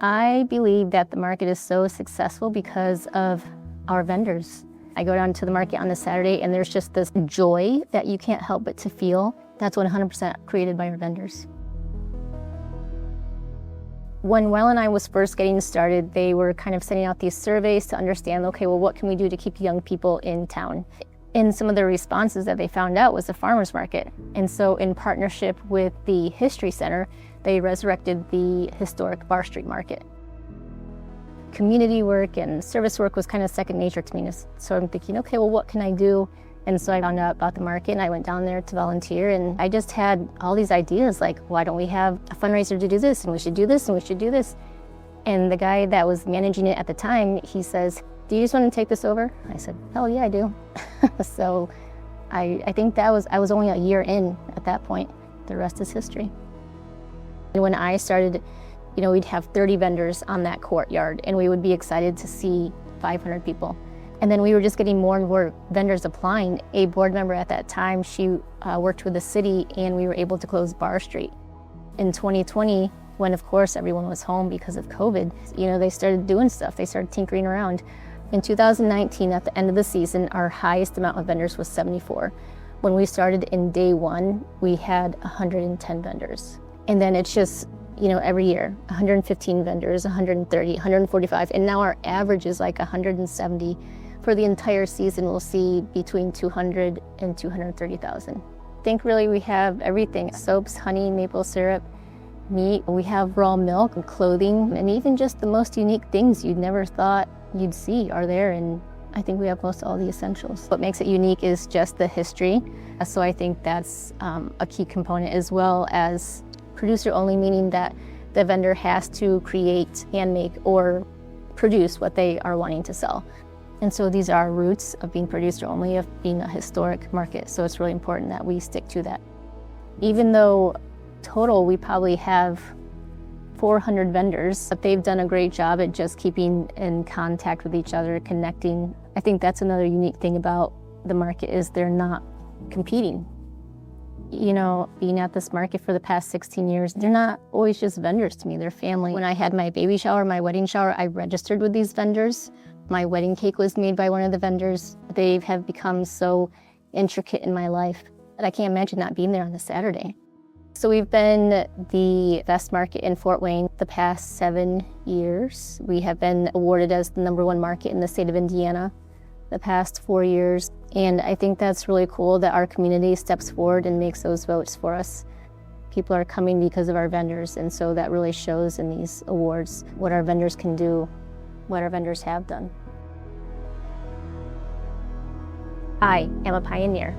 I believe that the market is so successful because of our vendors. I go down to the market on a Saturday and there's just this joy that you can't help but to feel. That's 100% created by our vendors. When YLNI was first getting started, they were kind of sending out these surveys to understand, okay, well, what can we do to keep young people in town? And some of the responses that they found out was the farmers market. And so in partnership with the History Center, they resurrected the historic Bar Street Market. Community work and service work was kind of second nature to me. So I'm thinking, okay, well, what can I do? And so I found out about the market and I went down there to volunteer, and I just had all these ideas like, why don't we have a fundraiser to do this, and we should do this, and we should do this. And the guy that was managing it at the time, he says, do you just want to take this over? I said, hell yeah, I do. So I think I was only a year in at that point. The rest is history. And when I started, we'd have 30 vendors on that courtyard, and we would be excited to see 500 people. And then we were just getting more and more vendors applying. A board member at that time, she worked with the city, and we were able to close Bar Street. In 2020, when of course everyone was home because of COVID, they started doing stuff. They started tinkering around. In 2019, at the end of the season, our highest amount of vendors was 74. When we started in day one, we had 110 vendors. And then it's just, every year, 115 vendors, 130, 145, and now our average is like 170. For the entire season, we'll see between 200 and 230,000. I think really we have everything: soaps, honey, maple syrup, meat. We have raw milk and clothing, and even just the most unique things you'd never thought you'd see are there. And I think we have most all the essentials. What makes it unique is just the history. So I think that's a key component, as well as producer only, meaning that the vendor has to create, hand make, or produce what they are wanting to sell. And so these are roots of being producer only, of being a historic market. So it's really important that we stick to that. Even though total we probably have 400 vendors, but they've done a great job at just keeping in contact with each other, connecting. I think that's another unique thing about the market, is they're not competing. Being at this market for the past 16 years, they're not always just vendors to me, they're family. When I had my baby shower, my wedding shower, I registered with these vendors. My wedding cake was made by one of the vendors. They have become so intricate in my life that I can't imagine not being there on a Saturday. So we've been the best market in Fort Wayne the past 7 years. We have been awarded as the #1 market in the state of Indiana the past 4 years. And I think that's really cool that our community steps forward and makes those votes for us. People are coming because of our vendors, and so that really shows in these awards what our vendors can do, what our vendors have done. I am a pioneer.